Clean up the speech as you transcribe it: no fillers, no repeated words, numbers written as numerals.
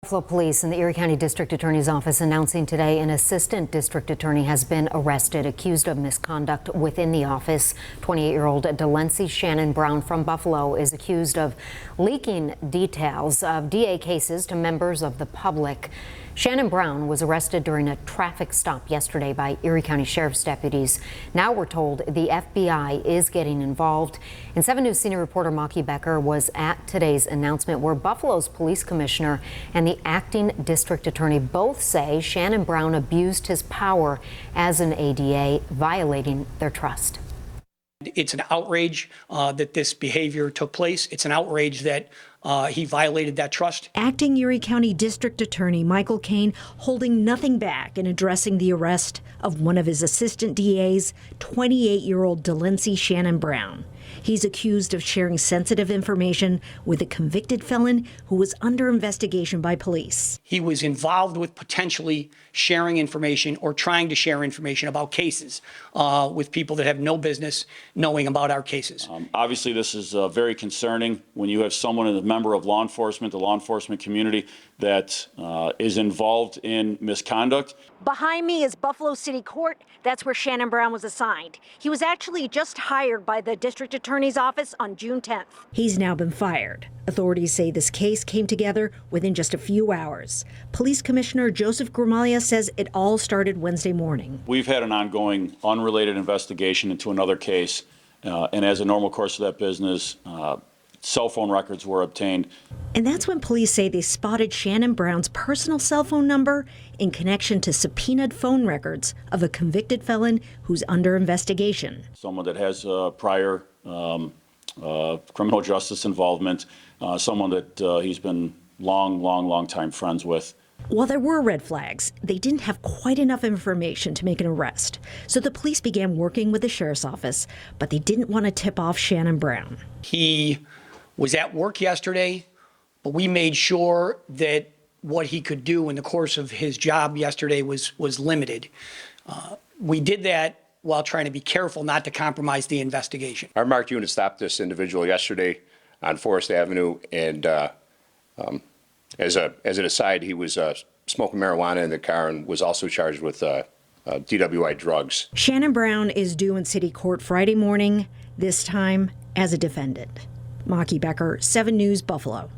Buffalo Police and the Erie County District Attorney's Office announcing today an assistant district attorney has been arrested, accused of misconduct within the office. 28-year-old De'Lenci Shannon-Brown from Buffalo is accused of leaking details of DA cases to members of the public. Shannon-Brown was arrested during a traffic stop yesterday by Erie County Sheriff's deputies. Now we're told the FBI is getting involved. And 7 News senior reporter Maki Becker was at today's announcement where Buffalo's police commissioner and the acting district attorney both say Shannon-Brown abused his power as an ADA, violating their trust. It's an outrage that this behavior took place. It's an outrage that he violated that trust. Acting Erie County District Attorney Michael Cain holding nothing back in addressing the arrest of one of his assistant DAs, 28-year-old De'Lenci Shannon-Brown. He's accused of sharing sensitive information with a convicted felon who was under investigation by police. He was involved with potentially sharing information or trying to share information about cases with people that have no business knowing about our cases. Obviously, this is very concerning when you have someone, a member of law enforcement, the law enforcement community, that is involved in misconduct. Behind me is Buffalo City Court. That's where Shannon-Brown was assigned. He was actually just hired by the district attorney's office on June 10th. He's now been fired. Authorities say this case came together within just a few hours. Police Commissioner Joseph Gramaglia says it all started Wednesday morning. We've had an ongoing unrelated investigation into another case, and as a normal course of that business, cell phone records were obtained. And that's when police say they spotted Shannon-Brown's personal cell phone number in connection to subpoenaed phone records of a convicted felon who's under investigation. Someone that has prior criminal justice involvement, someone that he's been long time friends with. While there were red flags, they didn't have quite enough information to make an arrest. So the police began working with the sheriff's office, but they didn't want to tip off Shannon-Brown. He was at work yesterday, but we made sure that what he could do in the course of his job yesterday was limited. We did that while trying to be careful not to compromise the investigation. Our marked unit stopped this individual yesterday on Forest Avenue, and as an aside, he was smoking marijuana in the car and was also charged with DWI drugs. Shannon-Brown is due in city court Friday morning, this time as a defendant. Maki Becker, 7 News, Buffalo.